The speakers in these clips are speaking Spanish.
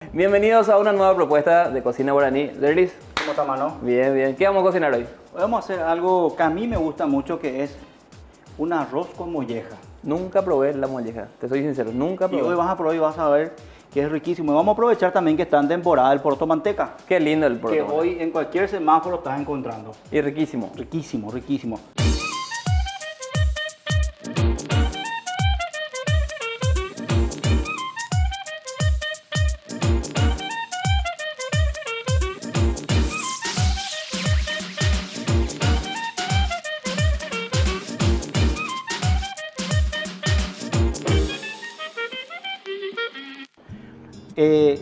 Bienvenidos a una nueva propuesta de cocina guaraní. Derlis, ¿Cómo está, mano? bien, bien. ¿Qué vamos a cocinar hoy? Hoy vamos a hacer algo que a mí me gusta mucho, que es un arroz con molleja. Nunca probé la molleja, te soy sincero, nunca Y probé. hoy vas a probar y vas a ver que es riquísimo. Y vamos a aprovechar también que está en temporada el poroto manteca, Qué lindo el que poroto. hoy en cualquier semáforo estás encontrando. Y riquísimo. Riquísimo, riquísimo.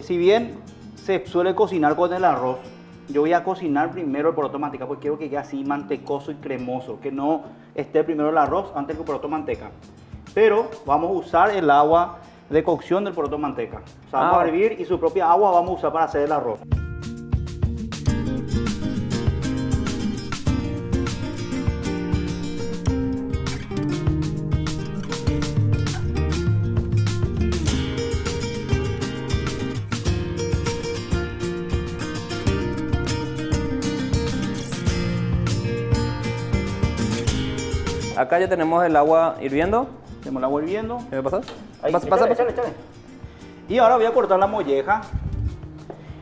Si bien se suele cocinar con el arroz, yo voy a cocinar primero el poroto manteca porque quiero que quede así mantecoso y cremoso, que no esté primero el arroz antes que el poroto manteca. Pero vamos a usar el agua de cocción del poroto manteca. O sea, vamos a hervir y su propia agua vamos a usar para hacer el arroz. Acá ya tenemos el agua hirviendo. Tenemos el agua hirviendo. ¿Qué me pasó? Ahí, Pasa, échale, pasa. échale. Y ahora voy a cortar la molleja.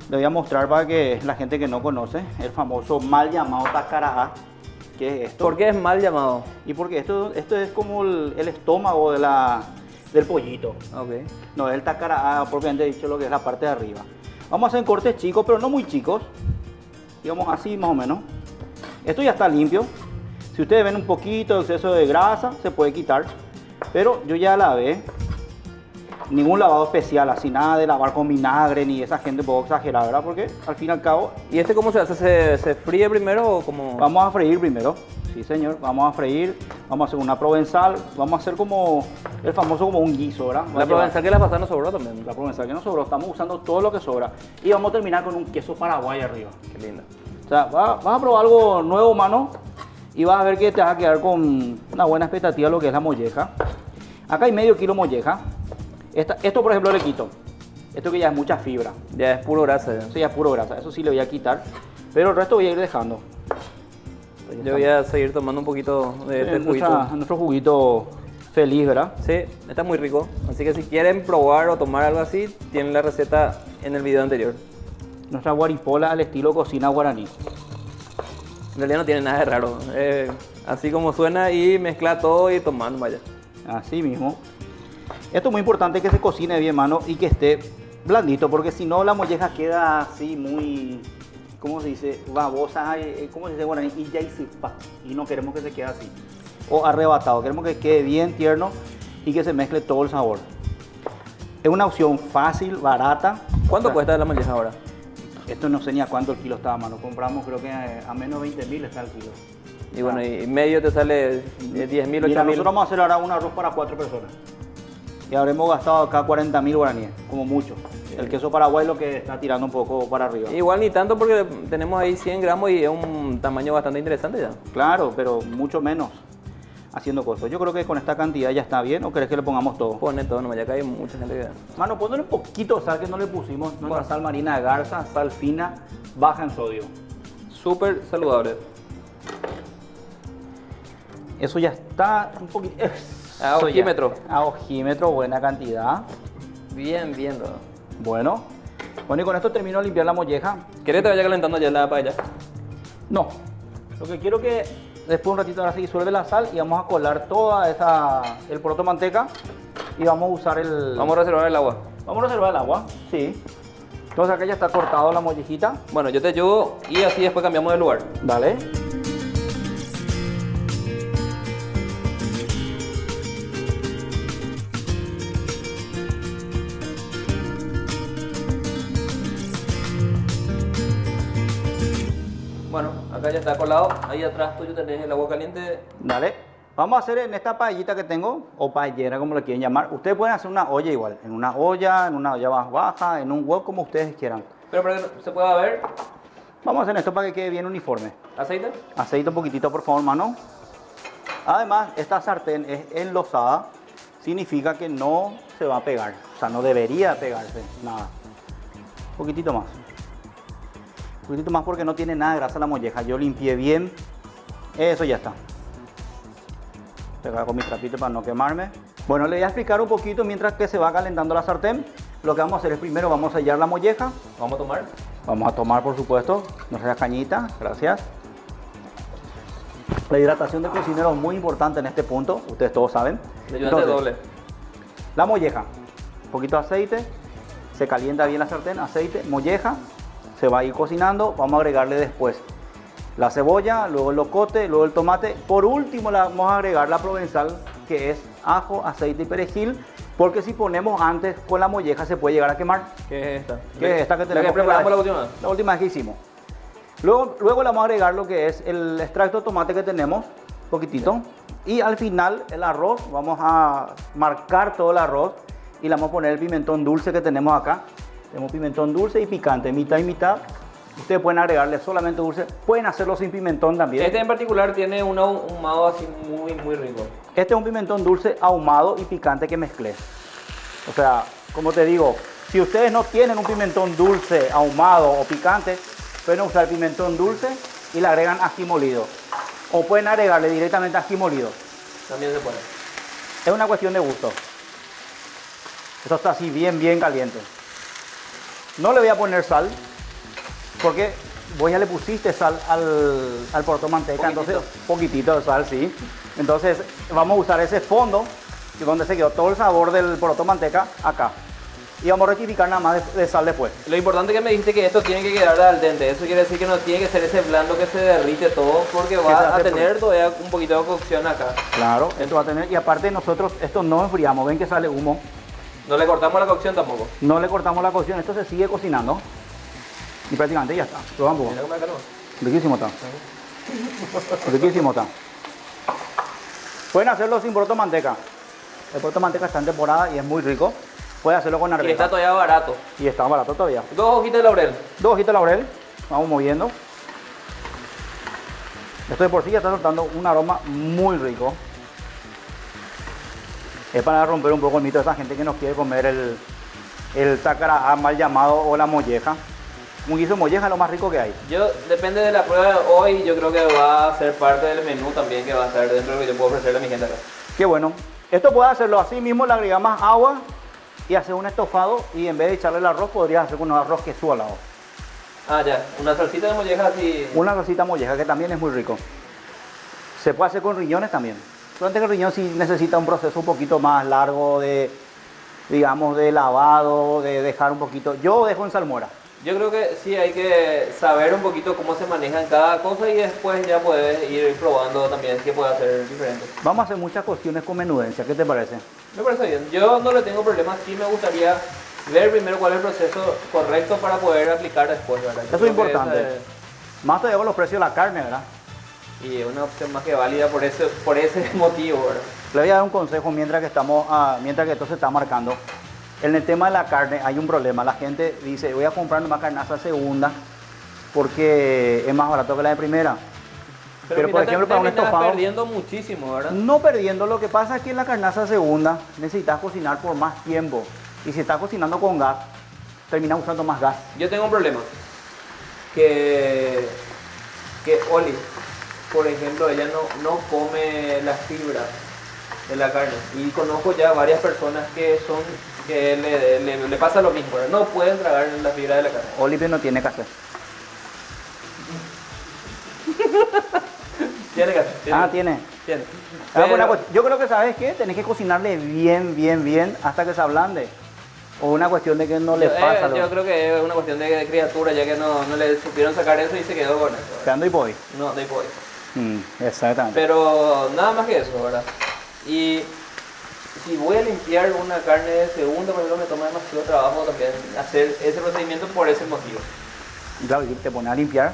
Le voy a mostrar para que la gente que no conoce el famoso mal llamado tacarajá, que es esto. ¿Por qué es mal llamado? Y porque esto es como el estómago del pollito. Ok. No es el tacarajá propiamente dicho, lo que es la parte de arriba. Vamos a hacer cortes chicos, pero no muy chicos. Digamos así más o menos. Esto ya está limpio. Si ustedes ven un poquito de exceso de grasa, se puede quitar. Pero yo ya lavé. Ningún lavado especial, así nada de lavar con vinagre, ni esa gente un poco exagerada, ¿verdad? Porque al fin y al cabo... ¿Y este cómo se hace? ¿Se fríe primero o como...? Vamos a freír primero. Sí, señor. Vamos a freír. Vamos a hacer una provenzal. Vamos a hacer como el famoso como un guiso, ¿verdad? La provenzal que la pasada nos sobró también. La provenzal que nos sobró. Estamos usando todo lo que sobra. Y vamos a terminar con un queso paraguay arriba. Qué lindo. O sea, vas a probar algo nuevo, mano. Y vas a ver que te vas a quedar con una buena expectativa de lo que es la molleja. Acá hay medio kilo molleja. Esto, por ejemplo, le quito. Esto que ya es mucha fibra. Ya es puro grasa. Ya. Eso ya es puro grasa. Eso sí le voy a quitar. Pero el resto voy a ir dejando. Yo voy a seguir tomando un poquito de este juguito. Nuestro juguito feliz, ¿verdad? Sí, está muy rico. Así que si quieren probar o tomar algo así, tienen la receta en el video anterior. Nuestra guaripola al estilo cocina guaraní. En realidad no tiene nada de raro. Así como suena y mezcla todo y tomando, vaya. Así mismo. Esto es muy importante que se cocine bien, mano, y que esté blandito, porque si no la molleja queda así muy, ¿cómo se dice? Babosa, ¿cómo se dice guaraní? Y no queremos que se quede así. O arrebatado, queremos que quede bien tierno y que se mezcle todo el sabor. Es una opción fácil, barata. ¿Cuánto cuesta la molleja ahora? Esto no sé ni a cuánto el kilo está, mano. Compramos creo que a menos 20.000 está el kilo. Y bueno, y medio te sale 10.000, Mira, 8.000. nosotros vamos a hacer ahora un arroz para 4 personas. Y habremos gastado acá 40.000 guaraníes, como mucho. El queso paraguay lo que está tirando un poco para arriba. Igual ni tanto porque tenemos ahí 100 gramos y es un tamaño bastante interesante ya. Claro, pero mucho menos haciendo cosas. Yo creo que con esta cantidad ya está bien, ¿o crees que le pongamos todo? Pone todo nomás, ya que hay mucha gente que... Mano, ponle un poquito de sal que no le pusimos. Nuestra sal marina de garza, sal fina, baja en sodio. Súper saludable. Eso ya está un poquito... A ojímetro. A ojímetro, buena cantidad. Bien, bien. Todo. Bueno, y con esto termino de limpiar la molleja. ¿Querés que te vaya calentando ya la paella? No, lo que quiero que después un ratito ahora se disuelve la sal y vamos a colar toda el poroto manteca y vamos a usar el... Vamos a reservar el agua. Vamos a reservar el agua, sí. Entonces acá ya está cortado la mollejita. Bueno, yo te ayudo y así después cambiamos de lugar. Dale. Bueno, acá ya está colado. Ahí atrás tuyo tenés el agua caliente. Dale. Vamos a hacer en esta paellita que tengo, o paellera como le quieren llamar. Ustedes pueden hacer una olla igual, en una olla más baja, en un wok, como ustedes quieran. Pero para que se pueda ver, Vamos a hacer esto para que quede bien uniforme. aceite. Aceite un poquitito, por favor, mano. Además, esta sartén es enlosada, significa que no se va a pegar. O sea, no debería pegarse, nada. Un poquitito más. Un poquitito más porque no tiene nada de grasa la molleja. Yo limpié bien. Eso ya está. Pegar con mi trapito para no quemarme. Bueno, le voy a explicar un poquito mientras que se va calentando la sartén. Lo que vamos a hacer es primero vamos a sellar la molleja. ¿Vamos a tomar? Vamos a tomar, por supuesto, nuestra cañita. Gracias. La hidratación del cocinero es muy importante en este punto. Ustedes todos saben. Le ayudante doble. La molleja. Un poquito de aceite. Se calienta bien la sartén. Aceite, molleja. Se va a ir cocinando. Vamos a agregarle después la cebolla, luego el locote, luego el tomate. Por último le vamos a agregar la provenzal, que es ajo, aceite y perejil. Porque si ponemos antes con la molleja se puede llegar a quemar. ¿Qué es esta? ¿Qué es esta que tenemos? ¿La que preparamos la última vez? La última vez que hicimos. Luego le vamos a agregar lo que es el extracto de tomate que tenemos, un poquitito. Y al final el arroz, vamos a marcar todo el arroz y le vamos a poner el pimentón dulce que tenemos acá. Tenemos pimentón dulce y picante, mitad y mitad. Ustedes pueden agregarle solamente dulce, pueden hacerlo sin pimentón también. Este en particular tiene un ahumado así muy rico. Este es un pimentón dulce ahumado y picante que mezclé. O sea, como te digo, si ustedes no tienen un pimentón dulce ahumado o picante, pueden usar pimentón dulce y le agregan ají molido. O pueden agregarle directamente ají molido. También se puede. Es una cuestión de gusto. Esto está así bien caliente. No le voy a poner sal, porque vos ya le pusiste sal al poroto manteca, entonces poquitito de sal, sí. Entonces vamos a usar ese fondo, que es donde se quedó todo el sabor del poroto manteca, acá. Y vamos a rectificar nada más de sal después. Lo importante que me dijiste que esto tiene que quedar al dente. Eso quiere decir que no tiene que ser ese blando que se derrite todo, porque va a tener todavía un poquito de cocción acá. Claro, esto va a tener, y aparte nosotros esto no enfriamos, ven que sale humo. No le cortamos la cocción tampoco. No le cortamos la cocción, esto se sigue cocinando. Y prácticamente ya está. Lo vamos. Mira cómo acá no. Riquísimo está. Riquísimo está. Pueden hacerlo sin poroto manteca. El poroto manteca está en temporada y es muy rico. Pueden hacerlo con arveja. Y está todavía barato. Y está barato todavía. 2 hojitas de laurel. 2 hojitas de laurel. Vamos moviendo. Esto de por sí ya está soltando un aroma muy rico. Es para romper un poco el mito de esa gente que no quiere comer el tacará mal llamado o la molleja. Un guiso de molleja es lo más rico que hay. Yo, depende de la prueba de hoy, yo creo que va a ser parte del menú también que va a estar dentro de lo que yo puedo ofrecerle a mi gente acá. Qué bueno. Esto puede hacerlo así mismo, le agregas más agua y hacer un estofado, y en vez de echarle el arroz podrías hacer con un arroz queso al lado. Ah, ya. Una salsita de molleja así. Una salsita molleja que también es muy rico. Se puede hacer con riñones también. Solamente que el riñón sí necesita un proceso un poquito más largo de, digamos, de lavado, de dejar un poquito. Yo dejo en salmuera. Yo creo que sí hay que saber un poquito cómo se manejan cada cosa y después ya puedes ir probando también qué puede hacer diferente. Vamos a hacer muchas cuestiones con menudencia. ¿Qué te parece? Me parece bien. Yo no le tengo problemas. Sí me gustaría ver primero cuál es el proceso correcto para poder aplicar después, ¿verdad? Yo Eso es creo que importante. esa es- Más todavía con los precios de la carne, ¿verdad? Y es una opción más que válida por ese motivo, ¿verdad? Le voy a dar un consejo mientras que mientras que esto se está marcando. En el tema de la carne hay un problema. La gente dice, voy a comprar una carnaza segunda porque es más barato que la de primera. Pero por mira, ejemplo, para un terminas estofado, perdiendo muchísimo, ¿verdad? no perdiendo, lo que pasa es que en la carnaza segunda necesitas cocinar por más tiempo. Y si estás cocinando con gas, terminas usando más gas. Yo tengo un problema. Que Oli, por ejemplo, ella no come las fibras de la carne. Y conozco ya varias personas que le pasa lo mismo, ¿verdad? No pueden tragar la fibra de la carne. Oliver no tiene que hacer. Tiene que hacer. Tiene. Tiene. Yo creo que, ¿sabes qué? Tenés que cocinarle bien hasta que se ablande. O una cuestión de que no le pasa. Yo creo que es una cuestión de criatura, ya que no le supieron sacar eso y se quedó con eso. Quedando y voy. No, de pollo. Exactamente. Pero nada más que eso, ¿verdad? Y si voy a limpiar una carne de segunda, por ejemplo, me toma demasiado trabajo también hacer ese procedimiento por ese motivo. Y claro, y te pones a limpiar.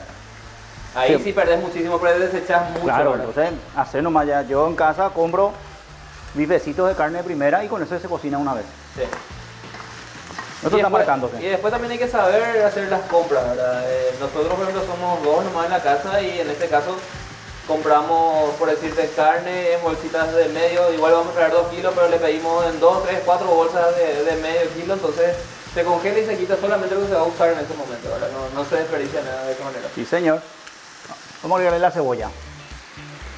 Ahí Sí. sí perdés muchísimo, pero desechás mucho. Claro, ¿verdad? entonces hacer nomás ya. Yo en casa compro bifecitos de carne de primera y con eso se cocina una vez. Sí. Esto está marcándose. Y después también hay que saber hacer las compras, ¿verdad? Nosotros, por ejemplo, somos dos nomás en la casa y en este caso compramos, por decirte, carne en bolsitas de medio. Igual vamos a traer 2 kilos, pero le pedimos en 2, 3, 4 bolsas de medio kilo. Entonces Se congela y se quita solamente lo que se va a usar en ese momento, ¿verdad? No se desperdicia nada de esa manera. Sí, señor. Vamos a agregarle la cebolla.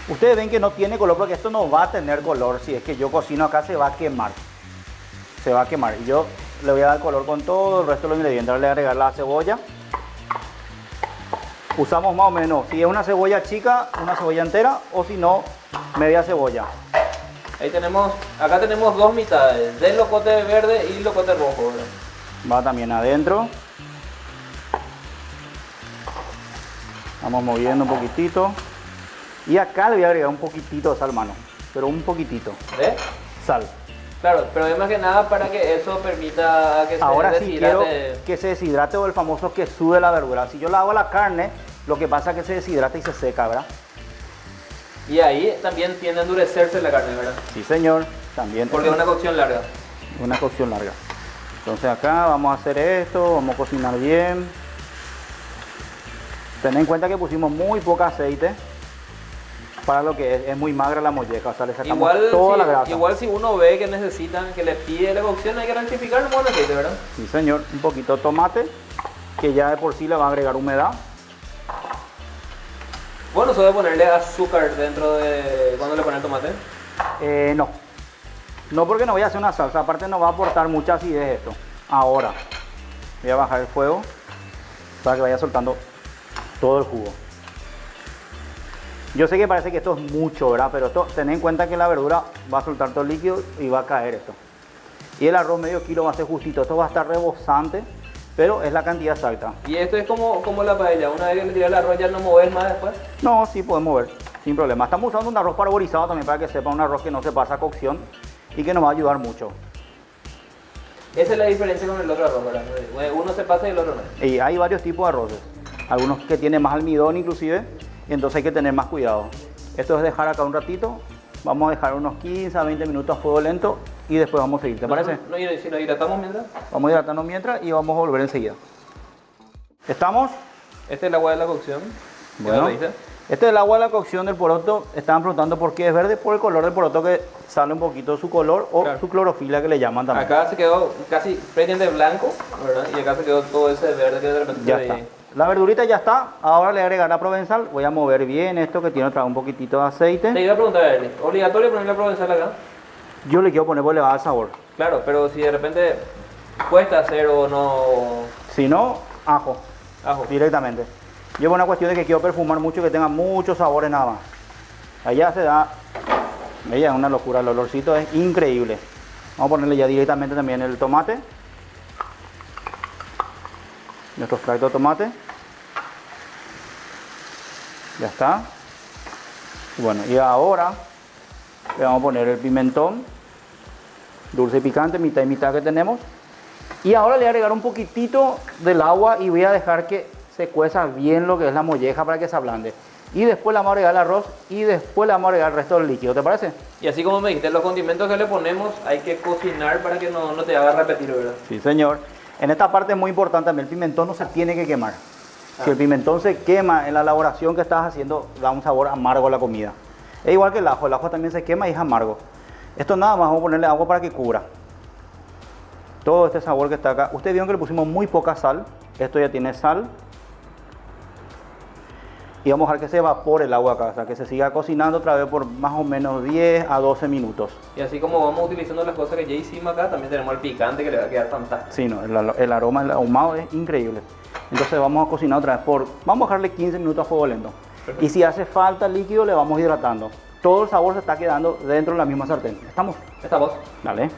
Ustedes ven que no tiene color porque esto no va a tener color. Si es que yo cocino acá se va a quemar. Se va a quemar. Y yo le voy a dar color con todo el resto de los ingredientes. Ahora le voy a agregar la cebolla. Usamos más o menos, si es una cebolla chica, una cebolla entera, o si no, media cebolla. Ahí tenemos, acá tenemos dos mitades, del locote verde y locote rojo, ¿verdad? Va también adentro. Vamos moviendo un poquitito. Y acá le voy a agregar un poquitito de sal, mano. Pero un poquitito. ¿De? Sal. Claro, pero es más que nada para que eso permita que se Ahora sí quiero deshidrate. que se deshidrate o el famoso que sube la verdura. Si yo la hago a la carne, lo que pasa es que se deshidrata y se seca, ¿verdad? Y ahí también tiende a endurecerse la carne, ¿verdad? Sí, señor. También. Porque es una cocción larga. Una cocción larga. Entonces acá vamos a hacer esto, vamos a cocinar bien. Ten en cuenta que pusimos muy poco aceite para lo que es muy magra la molleja, o sea, le sacamos toda la grasa. Igual si uno ve que necesitan, que le pide la cocción, hay que rectificar el aceite, ¿verdad? Sí, señor. Un poquito de tomate, que ya de por sí le va a agregar humedad. Bueno, eso de ponerle azúcar dentro de... ¿Cuándo le ponen el tomate? No. No, porque no voy a hacer una salsa, aparte no va a aportar mucha acidez esto. Ahora, voy a bajar el fuego para que vaya soltando todo el jugo. Yo sé que parece que esto es mucho, ¿verdad? Pero esto, ten en cuenta que la verdura va a soltar todo el líquido y va a caer esto. Y el arroz medio kilo va a ser justito. Esto va a estar rebosante, pero es la cantidad exacta. Y esto es como la paella. Una vez que le tiras el arroz ya no mover más después. No, sí podemos ver, sin problema. Estamos usando un arroz parboilizado también para que sepa, un arroz que no se pasa a cocción y que nos va a ayudar mucho. Esa es la diferencia con el otro arroz, ¿verdad? Uno se pasa y el otro no. Y hay varios tipos de arroces. Algunos que tienen más almidón inclusive, y entonces hay que tener más cuidado. Esto es dejar acá un ratito. Vamos a dejar unos 15 a 20 minutos a fuego lento y después vamos a seguir, ¿te parece? Si lo hidratamos mientras. Vamos a hidratarnos mientras y vamos a volver enseguida. ¿Estamos? Este es el agua de la cocción. Bueno, este es el agua de la cocción del poroto. Estaban preguntando por qué es verde, por el color del poroto que sale un poquito de su color o claro, su clorofila que le llaman también. Acá se quedó casi prácticamente blanco, ¿verdad? Y acá se quedó todo ese verde que de repente ya está. La verdurita ya está. Ahora le voy a agregar la provenzal. Voy a mover bien esto que tiene otra un poquitito de aceite. Te iba a preguntar, Ernie, ¿obligatorio poner la provenzal acá? Yo le quiero poner porque le va a dar sabor. Claro, pero si de repente cuesta hacer o no... Si no, ajo. Ajo. Directamente. Yo por una cuestión de que quiero perfumar mucho, que tenga muchos sabores nada más. Allá se da... Ella es una locura, el olorcito es increíble. Vamos a ponerle ya directamente también el tomate. Nuestro extracto de tomate. Ya está. Bueno, y ahora le vamos a poner el pimentón. Dulce y picante, mitad y mitad que tenemos. Y ahora le voy a agregar un poquitito del agua y voy a dejar que se cueza bien lo que es la molleja para que se ablande. Y después le vamos a agregar el arroz y después le vamos a agregar el resto del líquido, ¿te parece? Y así como me dijiste, los condimentos que le ponemos hay que cocinar para que no te haga repetir, ¿verdad? Sí, señor. En esta parte es muy importante también, el pimentón no se tiene que quemar. Si el pimentón se quema en la elaboración que estás haciendo, da un sabor amargo a la comida. Es igual que el ajo también se quema y es amargo. Esto nada más vamos a ponerle agua para que cubra todo este sabor que está acá. Ustedes vieron que le pusimos muy poca sal. Esto ya tiene sal. Y vamos a dejar que se evapore el agua acá, o sea, que se siga cocinando otra vez por más o menos 10 a 12 minutos. Y así como vamos utilizando las cosas que ya hicimos acá, también tenemos el picante que le va a quedar fantástico. Sí, no, el aroma, el ahumado es increíble. Entonces vamos a cocinar otra vez vamos a dejarle 15 minutos a fuego lento. Perfecto. Y si hace falta líquido, le vamos hidratando. Todo el sabor se está quedando dentro de la misma sartén. ¿Estamos? Estamos. Dale.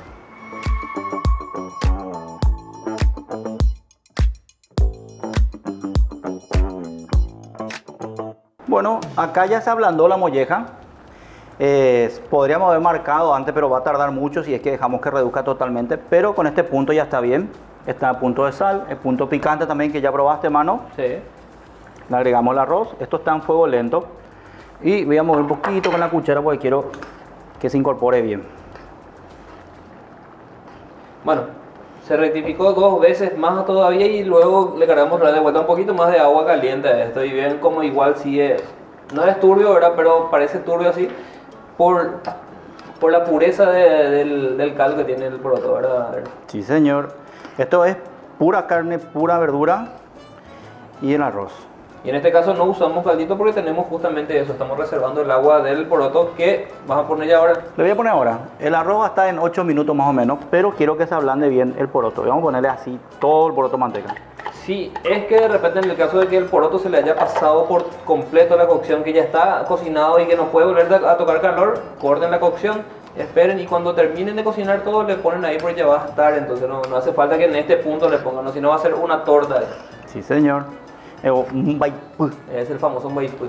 Bueno, acá ya se ablandó la molleja. Podríamos haber marcado antes, pero va a tardar mucho si es que dejamos que reduzca totalmente. Pero con este punto ya está bien. Está a punto de sal, el punto picante también que ya probaste, mano. Sí. Le agregamos el arroz. Esto está en fuego lento. Y voy a mover un poquito con la cuchara porque quiero que se incorpore bien. Bueno, se rectificó 2 veces más todavía y luego le cargamos de vuelta un poquito más de agua caliente a esto. Y ven como igual sigue, no es turbio, ¿verdad? Pero parece turbio así por la pureza del caldo que tiene el poroto, ¿verdad? Sí, señor. Esto es pura carne, pura verdura y el arroz. Y en este caso no usamos caldito porque tenemos justamente eso, estamos reservando el agua del poroto que vas a poner ya ahora. Le voy a poner ahora. El arroz va a estar en 8 minutos más o menos, pero quiero que se ablande bien el poroto. Vamos a ponerle así todo el poroto manteca. Sí, es que de repente en el caso de que el poroto se le haya pasado por completo la cocción, que ya está cocinado y que no puede volver a tocar calor, corten la cocción, esperen y cuando terminen de cocinar todo le ponen ahí porque ya va a estar, entonces no hace falta que en este punto le pongan, si no va a ser una torta. Sí, señor. Un baipú. Es el famoso baipú.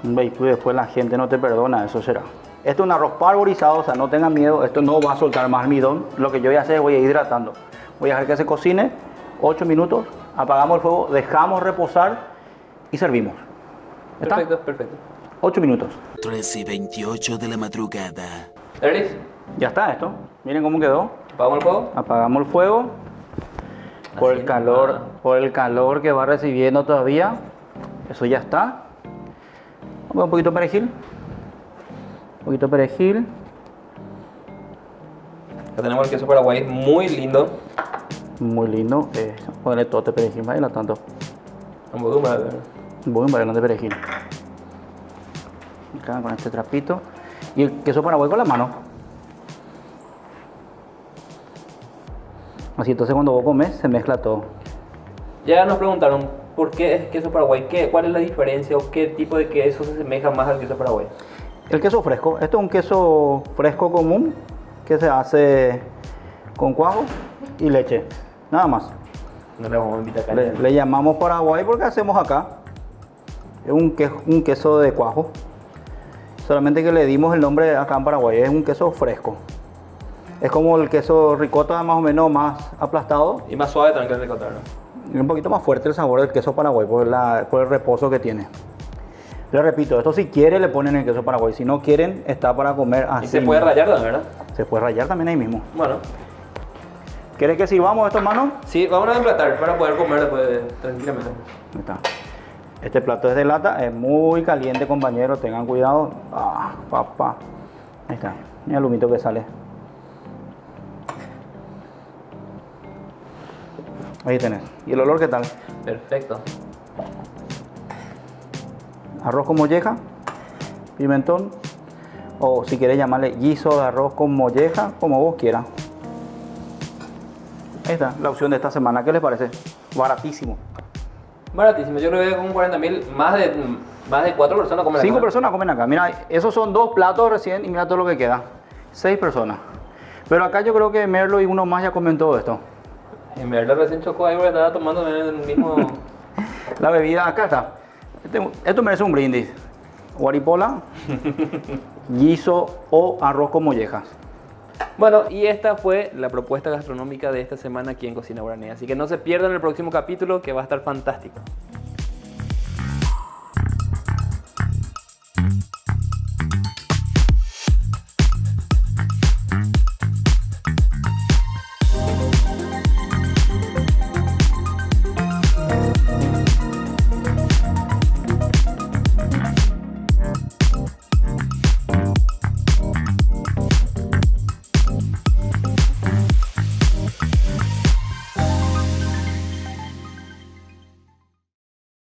Un baipú, después la gente no te perdona, eso será. Esto es un arroz parborizado, o sea, no tengan miedo, esto no va a soltar más almidón. Lo que yo voy a hacer es voy a ir hidratando. Voy a dejar que se cocine 8 minutos, apagamos el fuego, dejamos reposar y servimos. ¿Está? Perfecto, perfecto. 8 minutos. 13:28 de la madrugada. ¿Eres? Ya está esto. Miren cómo quedó. ¿Apagamos el fuego? Apagamos el fuego. Por el calor que va recibiendo todavía. Eso ya está. Vamos a poner un poquito de perejil. Un poquito de perejil. Ya tenemos el queso paraguay muy lindo. Muy lindo. Ponerle todo este perejil, ¿vale? No tanto. Un poco más. Un poco de perejil. Acá con este trapito. Y el queso paraguay con la mano. Así, entonces cuando vos comes se mezcla todo. Ya nos preguntaron por qué es queso paraguay, ¿cuál es la diferencia o qué tipo de queso se asemeja más al queso paraguay? El queso fresco, esto es un queso fresco común que se hace con cuajo y leche, nada más. No le vamos a invitar acá. Le llamamos paraguay porque hacemos acá. Es un queso de cuajo. Solamente que le dimos el nombre acá en Paraguay, es un queso fresco. Es como el queso ricota más o menos más aplastado. Y más suave también que el ricota, ¿no? Y un poquito más fuerte el sabor del queso paraguay por el reposo que tiene. Les repito, esto si quieren le ponen el queso paraguay, si no quieren está para comer así. Y se puede rallar también, ¿verdad? Se puede rallar también ahí mismo. Bueno. ¿Quieres que sirvamos esto, hermano? Sí, vamos a emplatar para poder comer después tranquilamente. Ahí está. Este plato es de lata, es muy caliente, compañeros, tengan cuidado. Ah, papá. Ahí está, mira el humito que sale. Ahí tenés. ¿Y el olor qué tal? Perfecto. Arroz con molleja, pimentón, o si quieres llamarle guiso de arroz con molleja, como vos quieras. Ahí está, la opción de esta semana. ¿Qué les parece? Baratísimo. Baratísimo, yo creo que con 40.000 más de 4 personas comen acá. 5 personas comen acá. Mira, esos son 2 platos recién y mira todo lo que queda. 6 personas. Pero acá yo creo que Merlo y uno más ya comen todo esto. En verdad recién chocó ahí porque estaba tomando en el mismo... La bebida, acá está. Esto merece un brindis. Guaripola, guiso o arroz con mollejas. Bueno, y esta fue la propuesta gastronómica de esta semana aquí en Cocina Guaraní. Así que no se pierdan el próximo capítulo que va a estar fantástico.